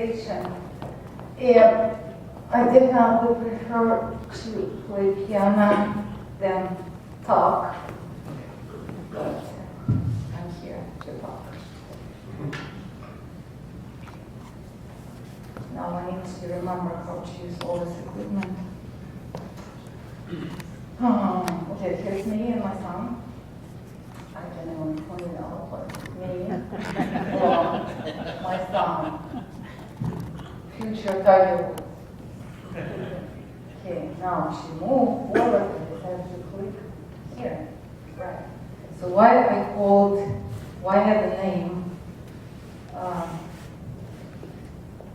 presentation. And I definitely prefer to play piano than talk, but I'm here to talk. Now I need to remember how to use all this equipment. Okay, here's me and my son. I can even point it out, but me, my son, future tiger. Okay, now she moved forward and decided to click here. Right. So why I had the name,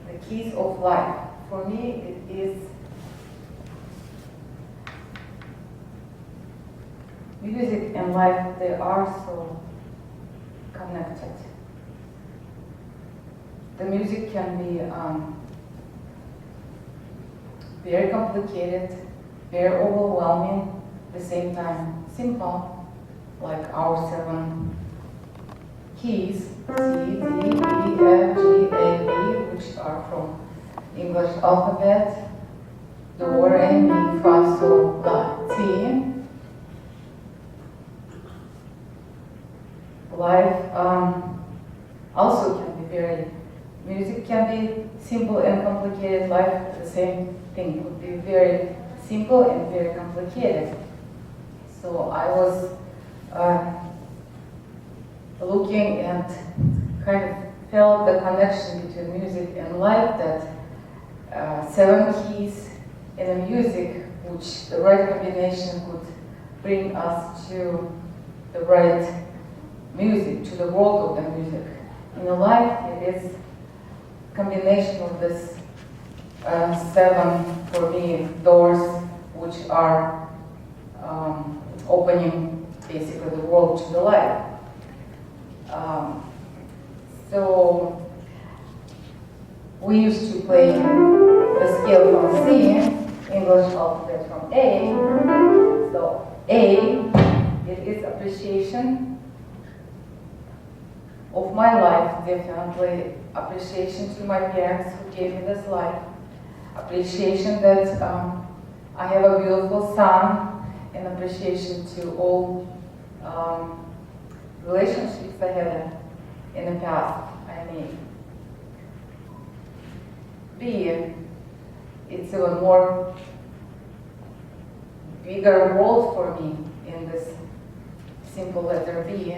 the keys of life. For me, it is music and life, they are so connected. The music can be very complicated, very overwhelming, at the same time simple, like our 7 keys, C, D, E, F, G, A, B, which are from English alphabet, do, re, mi, fa, sol, la, ti. Life also can be music can be simple and complicated. Life, the same thing, would be very simple and very complicated. So I was looking and kind of felt the connection between music and life, that 7 keys in a music, which the right combination could bring us to the right music, to the world of the music. In a life, it is combination of this 7, for me, doors, which are opening basically the world to the light. So we used to play the scale from C, English alphabet from A. So A, it is appreciation of my life, definitely appreciation to my parents who gave me this life, appreciation that I have a beautiful son, and appreciation to all relationships I had in the past I made. B, it's even more bigger world for me in this simple letter B.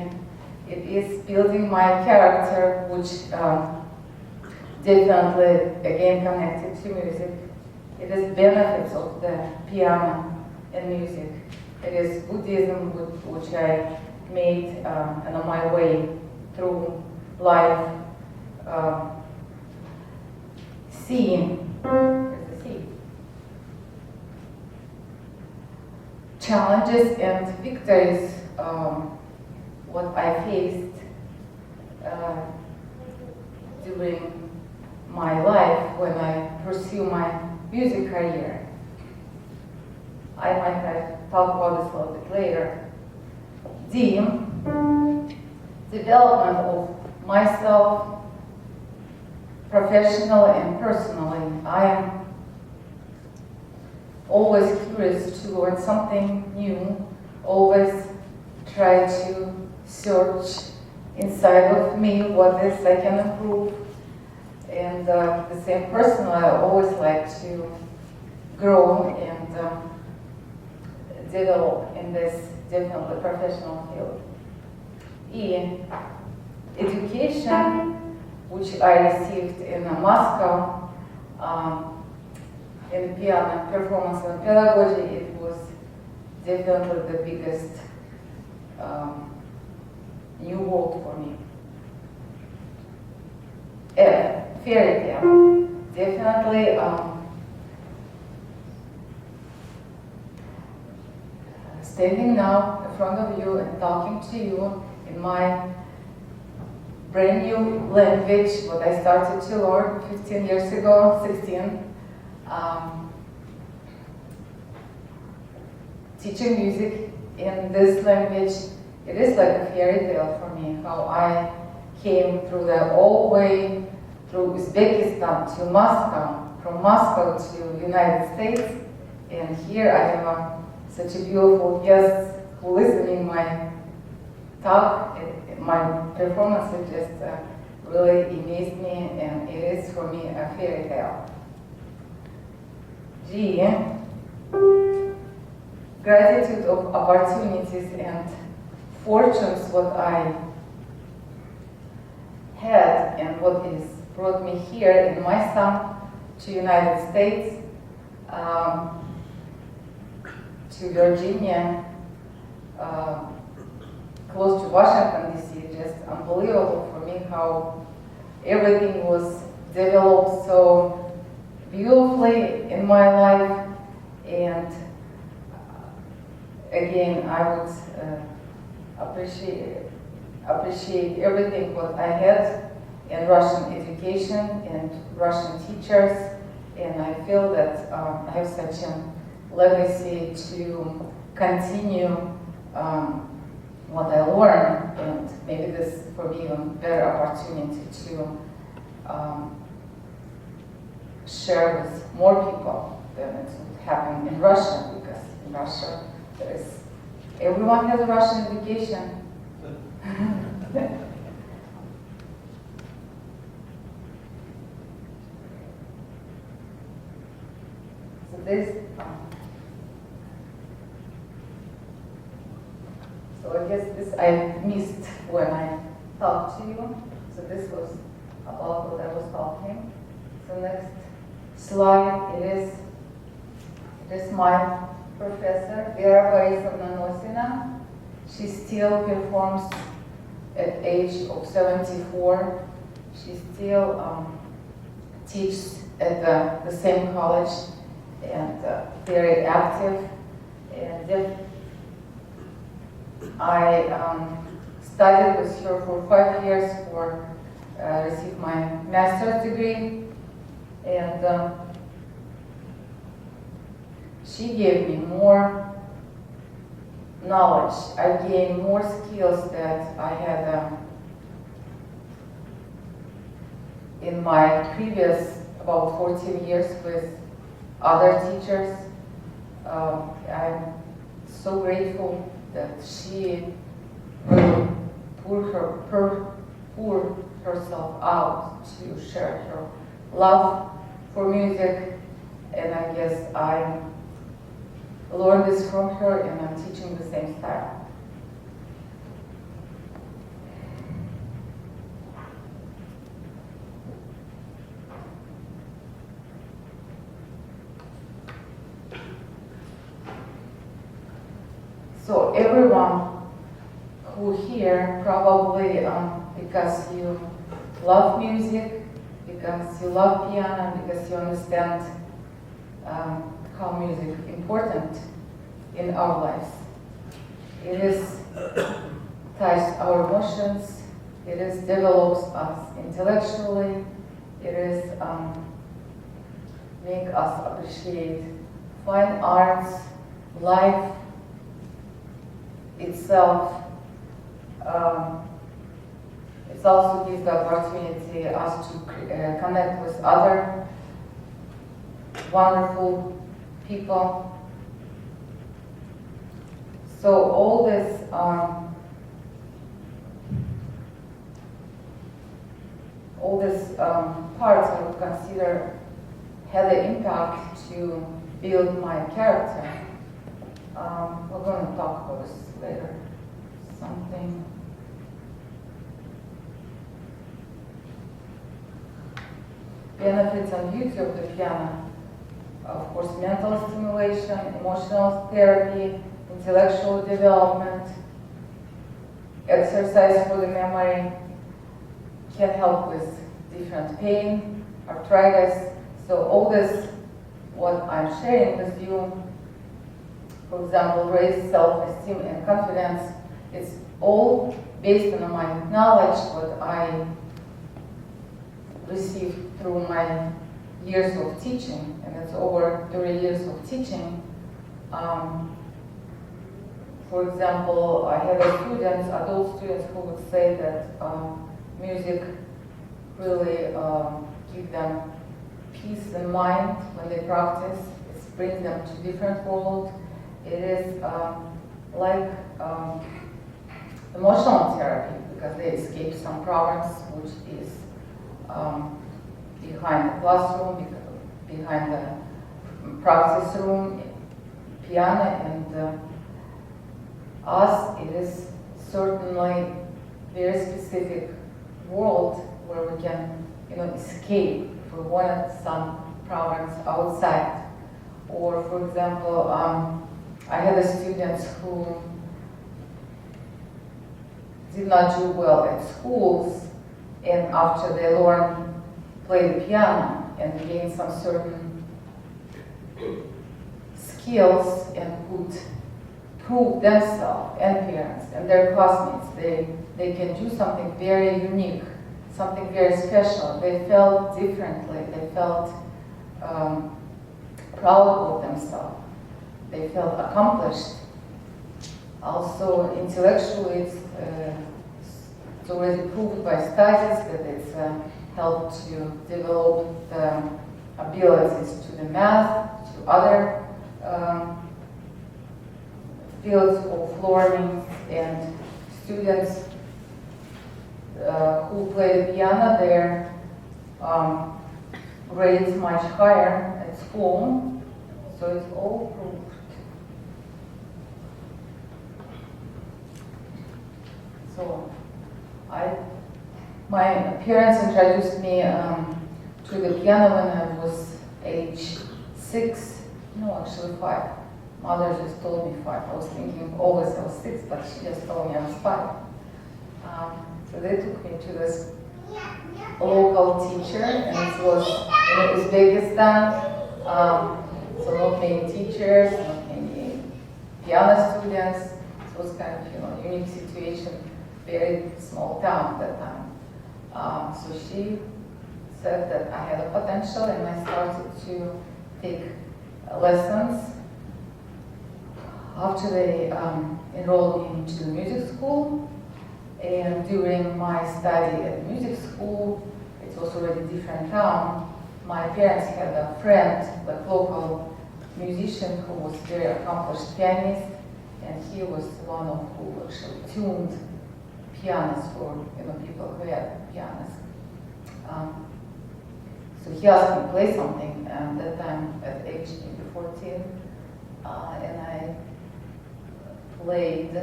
It is building my character, which definitely, again, connected to music. It is benefits of the piano and music. It is Buddhism, which I made and on my way through life. C, there's a C. Challenges and victories. What I faced during my life when I pursue my music career. I might have talk about this a little bit later. D, development of myself, professionally and personally. I am always curious to learn something new, always try to search inside of me what is I can improve, and the same personally, I always like to grow and develop in this definitely professional field. E, education, which I received in Moscow in piano performance and pedagogy. It was definitely the biggest new world for me. F, fairy tale. Definitely standing now in front of you and talking to you in my brand new language, what I started to learn 15 years ago, 16. Teaching music in this language, it is like a fairy tale for me, how I came through the all way through Uzbekistan to Moscow, from Moscow to United States, and here I have such a beautiful guest who listening my talk. My performance just really amazed me, and it is for me a fairy tale. G. Gratitude of opportunities and fortunes what I had and what is brought me here in my son to United States, to Virginia, close to Washington DC. Just unbelievable for me how everything was developed so beautifully in my life. And again, I would appreciate everything what I had in Russian education and Russian teachers, and I feel that I have such a legacy to continue what I learned, and maybe this for me even better opportunity to share with more people than it would happen in Russia, because in Russia there is, everyone has a Russian education. So this, so I guess this I missed when I talked to you. So this was about what I was talking. So next slide, it is my professor, Vera Borisovna Nosina. She still performs at age of 74. She still teaches at the same college, and very active. And I studied with her for 5 years for received my master's degree, and she gave me more knowledge. I gained more skills that I had in my previous about 14 years with other teachers. I'm so grateful that she really poured herself out to share her love for music, and I guess I learned this from her, and I'm teaching the same style. So everyone who here probably, because you love music, because you love piano, because you understand how music is important in our lives. It is touches our emotions, it is develops us intellectually, it is make us appreciate fine arts, life itself. It also gives the opportunity us to connect with other wonderful people. So all this parts I would consider had an impact to build my character. We're going to talk about this later. Something. Benefits and beauty of the piano. Of course, mental stimulation, emotional therapy, intellectual development, exercise for the memory, can help with different pain, arthritis. So all this, what I'm sharing with you, for example, raise self-esteem and confidence, it's all based on my knowledge, what I received through my years of teaching, and it's over 30 years of teaching. For example, I had students, adult students, who would say that music really give them peace in mind when they practice. It brings them to different world. It is like emotional therapy because they escape some problems which is behind the classroom, behind the practice room, piano, and us, it is certainly very specific world where we can, escape if we wanted some problems outside. Or, for example, I had students who did not do well at schools, and after they learned play the piano and gain some certain skills and could prove themselves and parents and their classmates, they can do something very unique, something very special. They felt differently. They felt proud of themselves. They felt accomplished. Also, intellectually, it's already proved by studies that it's helped to develop the abilities to the math, to other fields of learning, and students who play the piano, their grades much higher at school, so it's all proved. So my parents introduced me to the piano when I was age 6, no, actually 5. Mother just told me 5. I was thinking always I was 6, but she just told me I was 5. So they took me to this local teacher, and it was in Uzbekistan. So not many teachers, not many piano students. So it was kind of unique situation, very small town at that time. So she said that I had a potential, and I started to take lessons. After they enrolled me into the music school, and during my study at music school, it was already a different town. My parents had a friend, like local musician, who was very accomplished pianist, and he was one of who actually tuned pianos for people who had pianos. So he asked me to play something, and that time at age maybe 14, and I played,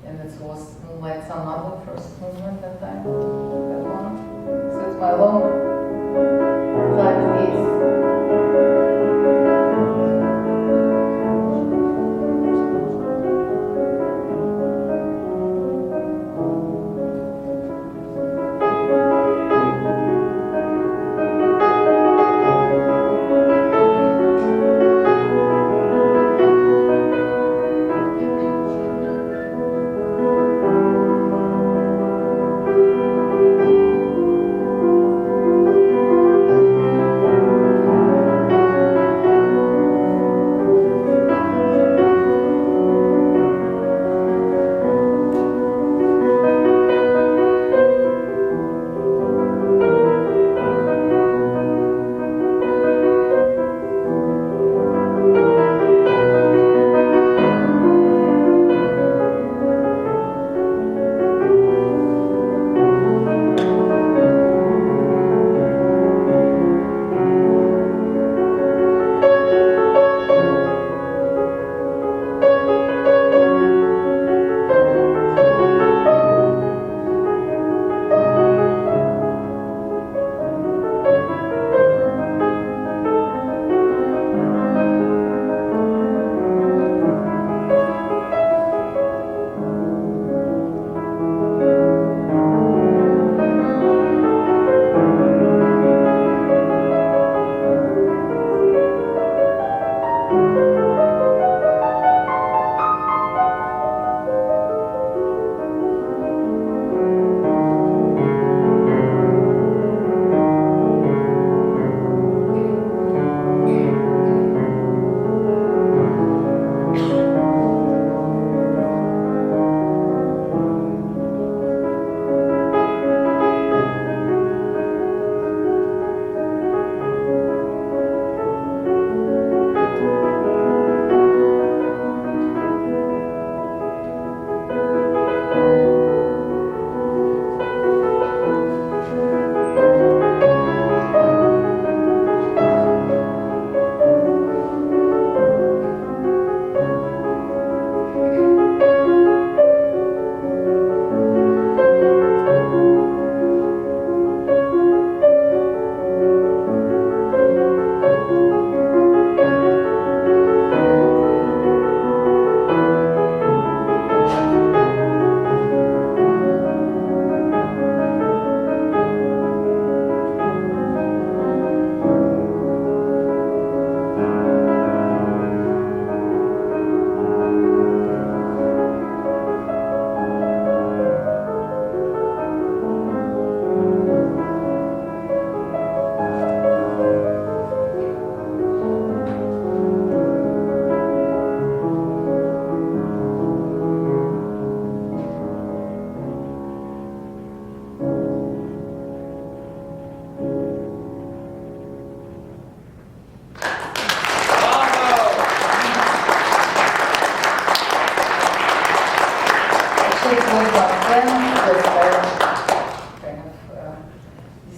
and it was Moonlight Sonata, first movement that time, that one. So it's my long life piece.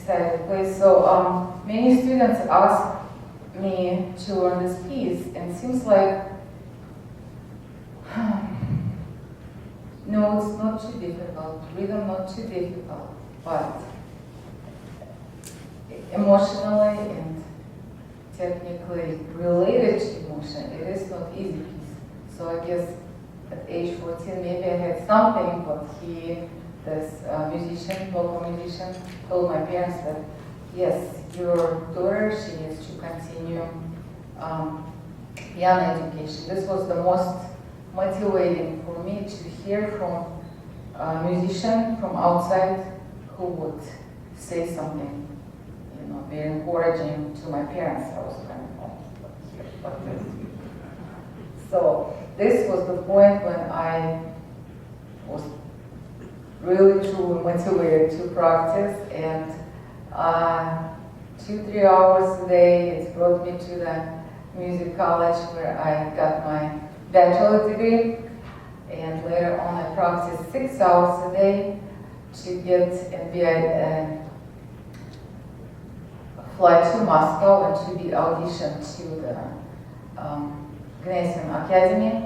decided to play. So many students ask me to learn this piece, and it seems like no, it's not too difficult. Rhythm not too difficult, but emotionally and technically related to emotion, it is not easy piece. So I guess at age 14, maybe I had something, but this musician, local musician, told my parents that yes, your daughter, she needs to continue piano education. This was the most motivating for me to hear from a musician from outside who would say something, you know, very encouraging to my parents. I was kind of like this. So this was the point when I was really truly motivated to practice, and 2-3 hours a day it brought me to the music college where I got my bachelor degree, and later on I practiced 6 hours a day to get and be fly to Moscow and to be auditioned to the Gymnasium Academy,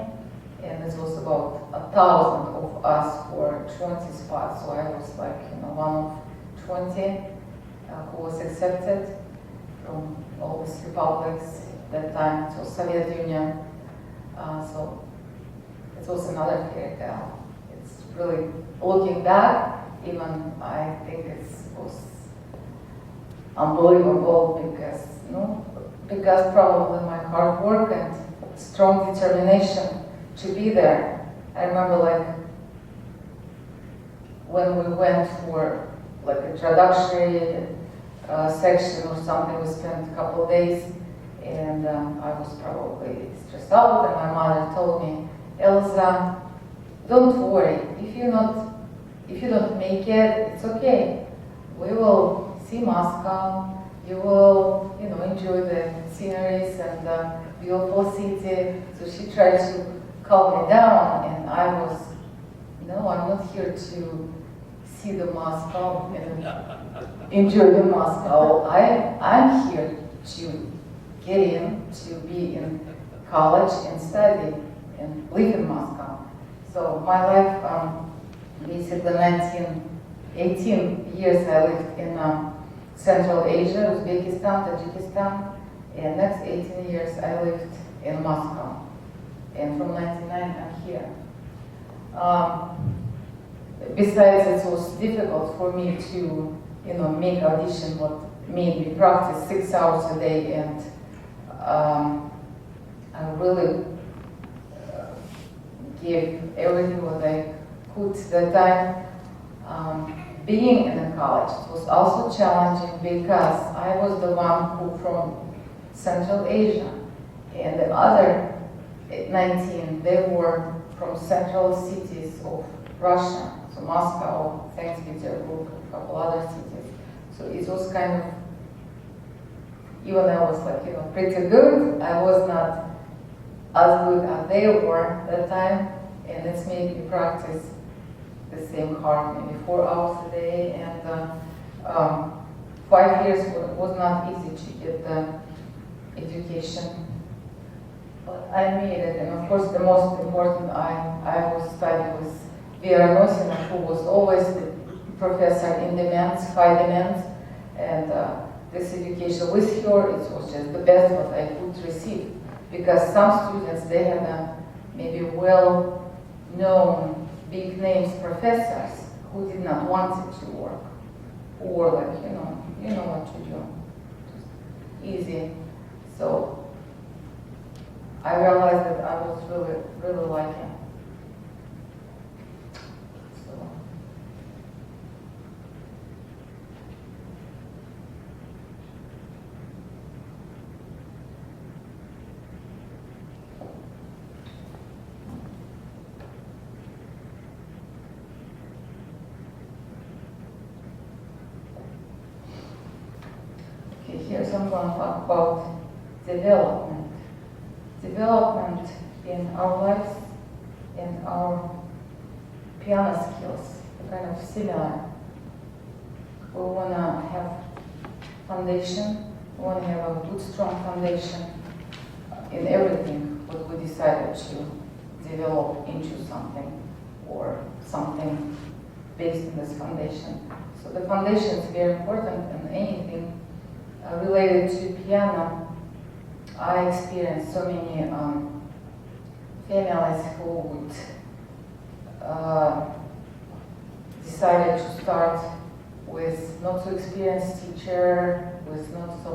and this was about 1,000 of us for 20 spots, so I was like, you know, one of 20 who was accepted from all these republics at that time. It was Soviet Union, so it was another fairy tale. It's really, looking back, even I think it was unbelievable because probably my hard work and strong determination to be there. I remember like when we went for like a introductory section or something, we spent a couple of days, and I was probably stressed out, and my mother told me, Elza, don't worry, if you don't make it, it's okay. We will see Moscow, you will, you know, enjoy the sceneries and the beautiful city. So she tried to calm me down, and I was, no, I'm not here to see the Moscow and enjoy the Moscow. I'm here to get in, to be in college and study and live in Moscow. So my life, basically 18 years I lived in Central Asia, Uzbekistan, Tajikistan, and next 18 years I lived in Moscow. And from 99 I'm here. Besides, it was difficult for me to, you know, make audition, what made me practice 6 hours a day, and I really gave everything what I could that time. Being in the college was also challenging because I was the one who from Central Asia, and the other 19, they were from central cities of Russia, so Moscow, St. Petersburg, a couple other cities. So it was kind of, even though I was like, you know, pretty good, I was not as good as they were at that time, and it's made me practice the same hard, maybe 4 hours a day, and 5 years was not easy to get the education, but I made it. And of course, the most important, I was studying with Vera Nosina, who was always the professor in demands, high demands, and this education with her, it was just the best what I could receive, because some students, they had maybe well-known big names professors who did not want it to work, or like, you know what to do, just easy. So I realized that I was really liking. So here, so I'm going to talk about development. Development in our lives and our piano skills are kind of similar. We want to have foundation. We want to have a good, strong foundation in everything what we decided to develop into something or something based on this foundation. So the foundation is very important in anything related to piano. I experienced so many families who would decided to start with not so experienced teacher, with not so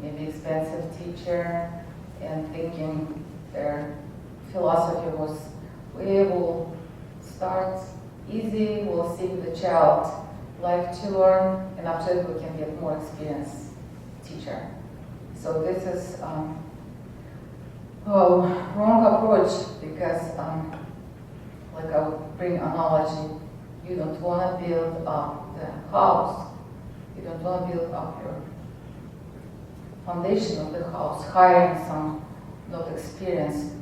maybe expensive teacher, and thinking their philosophy was, we will start easy, we'll see if the child like to learn, and after that we can get more experienced teacher. So this is wrong approach, because like I would bring analogy, you don't want to build up the house, you don't want to build up your foundation of the house, hiring some not experienced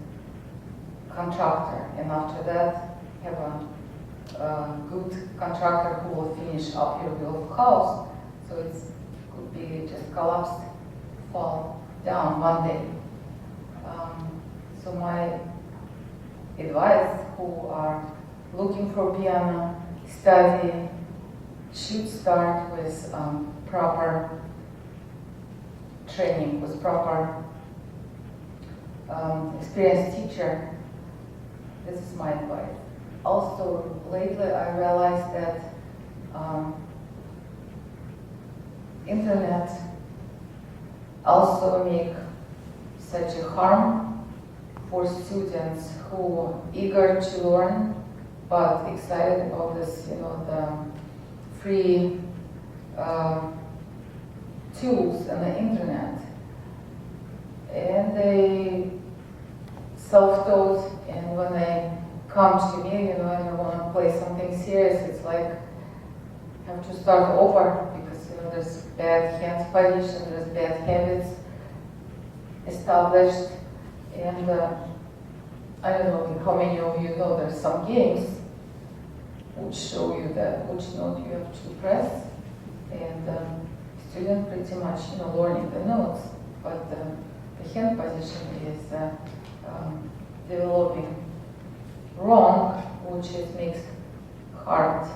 contractor, and after that have a good contractor who will finish up your built house, so it could be just collapsed, fall down one day. So my advice, who are looking for piano, study, should start with proper training, with proper experienced teacher. This is my advice. Also, lately I realized that internet also make such a harm for students who are eager to learn but excited about this, the free tools on the internet, and they self-taught, and when they come to me, and I want to play something serious, it's like I have to start over, because there's bad hand position, there's bad habits established, and I don't know how many of you know there's some games which show you that which note you have to press, and student pretty much learning the notes, but the hand position is developing wrong, which makes hard.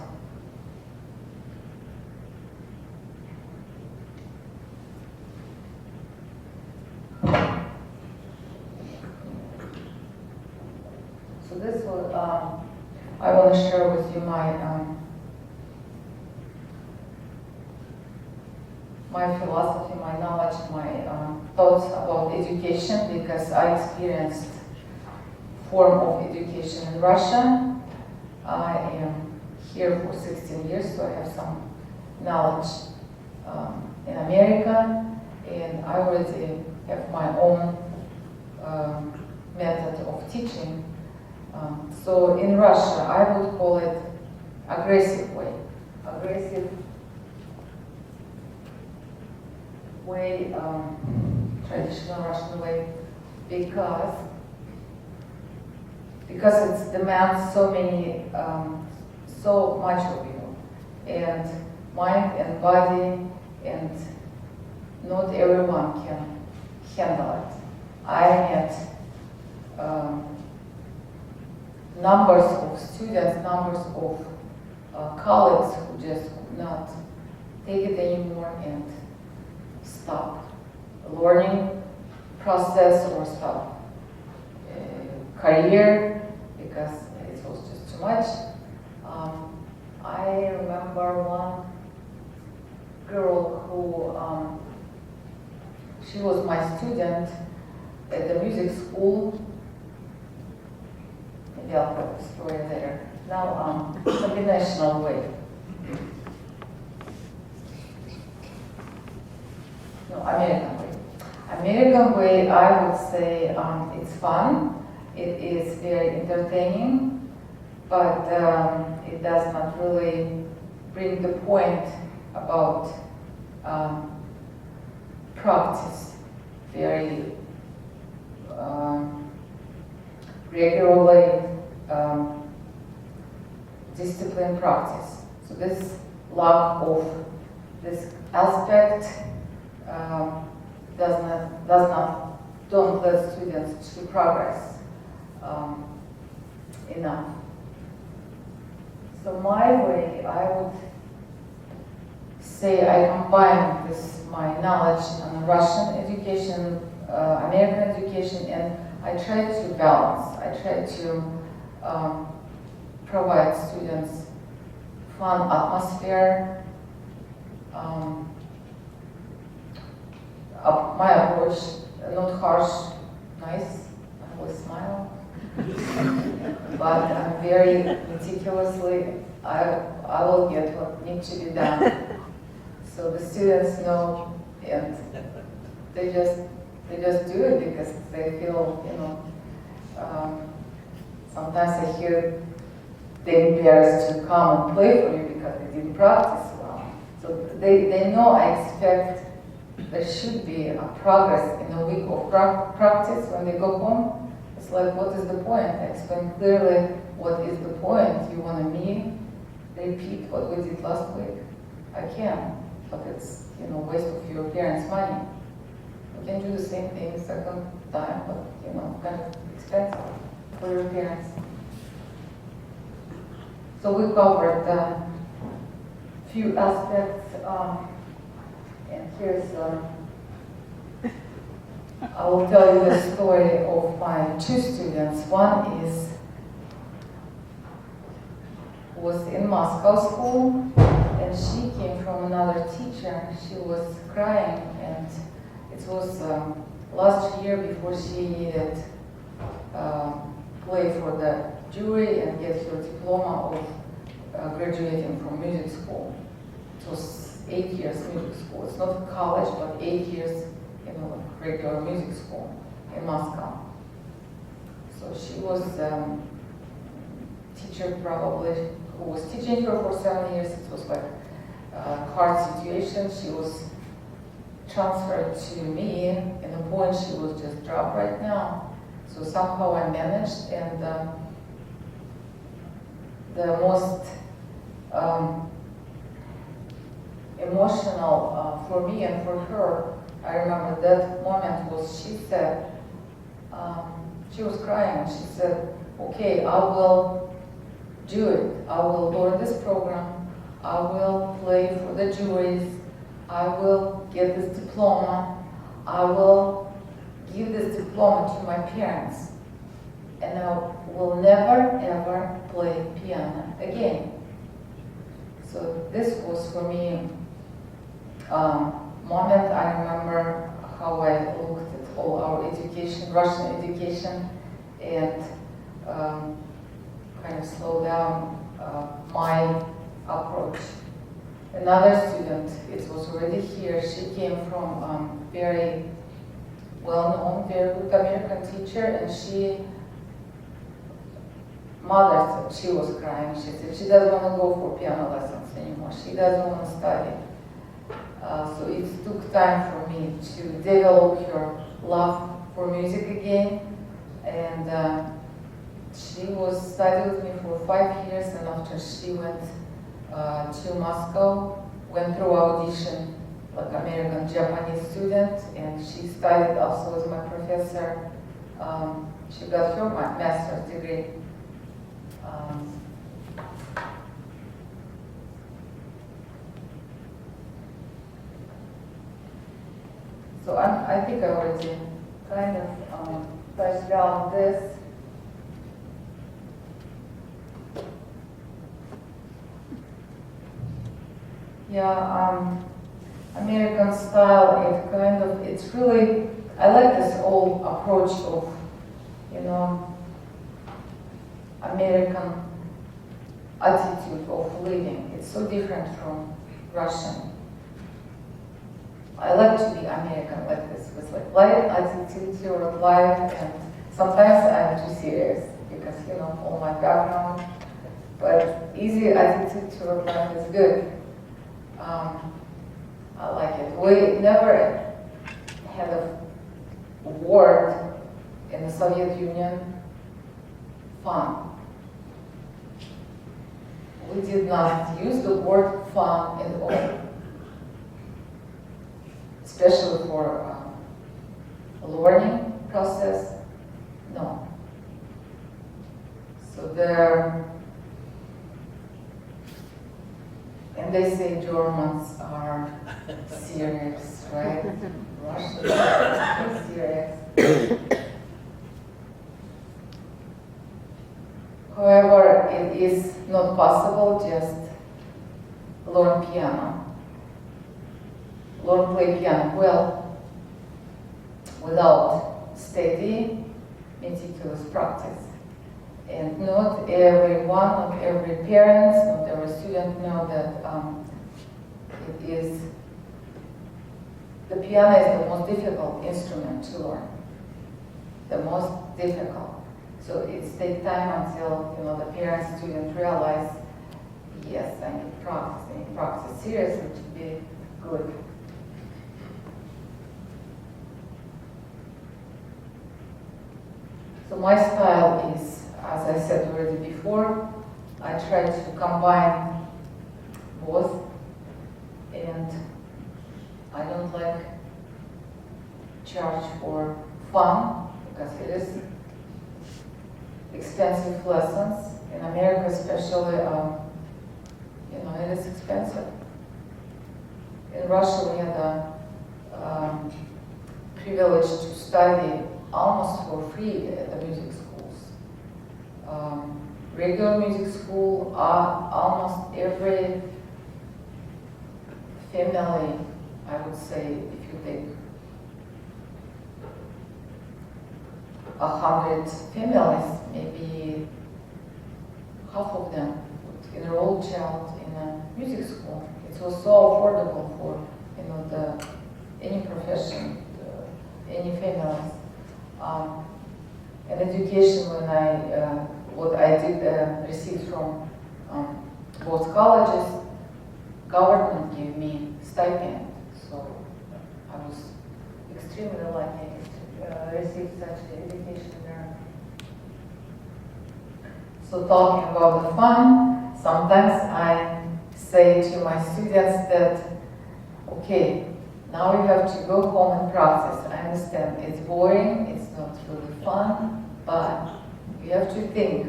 So this will, I want to share with you my my philosophy, my knowledge, my thoughts about education, because I experienced form of education in Russia. I am here for 16 years, so I have some knowledge in America, and I already have my own method of teaching. So in Russia, I would call it aggressive way. Traditional Russian way, because it demands so much of you, and mind and body, and not everyone can handle it. I met numbers of students, numbers of colleagues who just could not take it anymore and stop learning process or stop career because it was just too much. I remember one girl who, she was my student at the music school. Maybe I'll put the story later. Now, combinational way. No, American way. American way, I would say it's fun. It is very entertaining, but it does not really bring the point about practice very regularly, discipline practice. So this lack of this aspect don't let students to progress enough. So my way, I would say I combine this, my knowledge on Russian education, American education, and I try to balance. I try to provide students fun atmosphere. My approach, not harsh, nice, I always smile. But I'm very meticulously, I will get what needs to be done. So the students know, and they just do it because they feel, sometimes I hear they're embarrassed to come and play for you because they didn't practice well. So they know I expect there should be a progress in a week of practice when they go home. It's like, what is the point? I explain clearly what is the point. You want me repeat what we did last week? I can, but it's waste of your parents' money. You can do the same thing second time, but kind of expensive for your parents. So we covered a few aspects, and here's I will tell you the story of my two students. One was in Moscow school, and she came from another teacher. She was crying, and it was last year before she needed play for the jury and get her diploma of graduating from music school. It was 8 years music school. It's not college, but 8 years, regular music school in Moscow. So she was teacher probably who was teaching her for 7 years. It was like a hard situation. She was transferred to me, and the point she was just dropped right now. So somehow I managed, and the most emotional for me and for her, I remember that moment was she said, she was crying, she said, okay, I will do it. I will learn this program. I will play for the juries. I will get this diploma. I will give this diploma to my parents. And I will never ever play piano again. So this was for me moment. I remember how I looked at all our education, Russian education, and kind of slow down my approach. Another student, it was already here, she came from very well-known, very good American teacher, and mother said she was crying. She said she doesn't want to go for piano lessons anymore. She doesn't want to study. So it took time for me to develop her love for music again, and she was studying with me for 5 years, and after she went to Moscow, went through audition like American Japanese student, and she studied also as my professor. She got her master's degree. So I think I already kind of touched on this. Yeah, American style, it's really, I like this old approach of, American attitude of living. It's so different from Russian. I like to be American like this, with like light attitude toward life, and sometimes I'm too serious because, all my background, but easy attitude toward life is good. I like it. We never had a word in the Soviet Union, fun. We did not use the word fun at all. especially for learning process, no. So there, and they say Germans are serious, right? Russians are serious. However, it is not possible just learn piano, learn play piano well without steady, meticulous practice. And not everyone, not every parent, not every student know that the piano is the most difficult instrument to learn, the most difficult. So it takes time until the parent student realize, yes, I need practice seriously to be good. So my style is, as I said already before, I try to combine both, and I don't like charge for fun because it is expensive lessons. In America especially, it is expensive. In Russia we had the privilege to study almost for free at the music schools. Regular music school, almost every family, I would say, if you take 100 families, maybe half of them would enroll child in a music school. It was so affordable for any profession, any families. And education, what I did receive from both colleges, government gave me stipend, so I was extremely lucky to receive such education there. So talking about the fun, sometimes I say to my students that, okay, now you have to go home and practice. I understand it's boring, it's not really fun, but you have to think.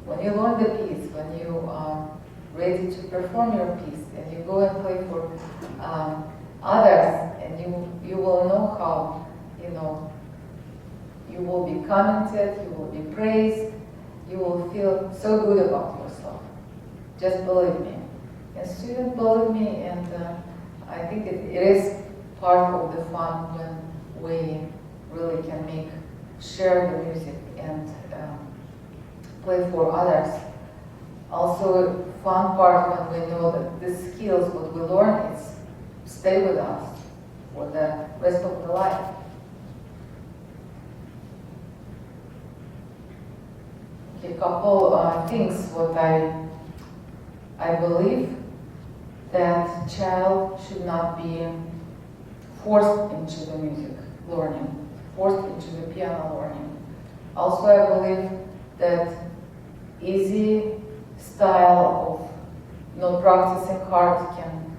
When you learn the piece, when you are ready to perform your piece, and you go and play for others, and you will know how, you will be commented, you will be praised, you will feel so good about yourself. Just believe me. And students believe me, and I think it is part of the fun when we really can share the music and play for others. Also, fun part when we know that the skills, what we learn, is stay with us for the rest of the life. Okay, a couple things what I believe that child should not be forced into the music learning, forced into the piano learning. Also, I believe that easy style of not practicing hard can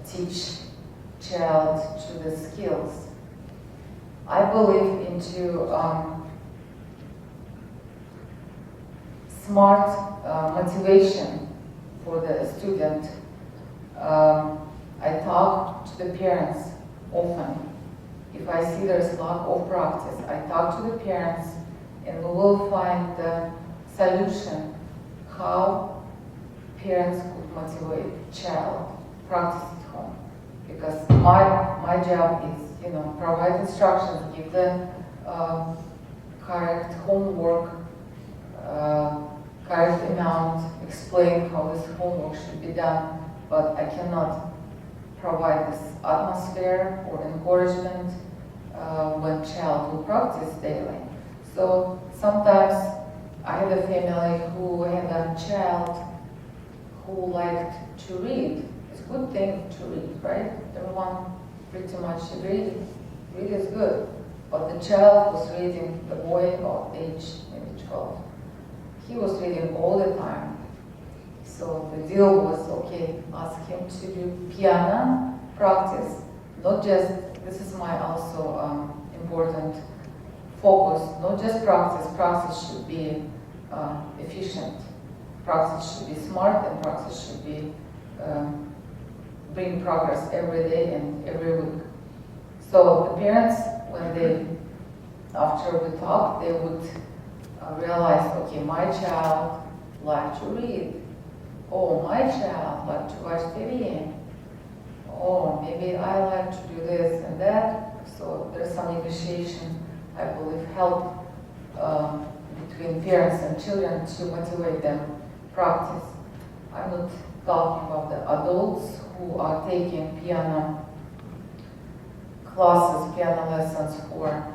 teach child to the skills. I believe into smart motivation for the student. I talk to the parents often. If I see there's lack of practice, I talk to the parents and we will find the solution how parents could motivate child practice at home. Because my job is, provide instructions, give the correct homework, correct amount, explain how this homework should be done, but I cannot provide this atmosphere or encouragement when child will practice daily. So sometimes I had a family who had a child who liked to read. It's a good thing to read, right? Everyone pretty much agreed. Read is good. But the child was reading, the boy of age maybe 12. He was reading all the time. So the deal was, okay, ask him to do piano practice, not just this is my also important focus, not just practice. Practice should be efficient. Practice should be smart, and practice should be bring progress every day and every week. So the parents, when they, after we talk, they would realize, okay, my child likes to read. Oh, my child likes to watch TV. Oh, maybe I like to do this and that. So there's some negotiation, I believe, help between parents and children to motivate them practice. I'm not talking about the adults who are taking piano classes, piano lessons for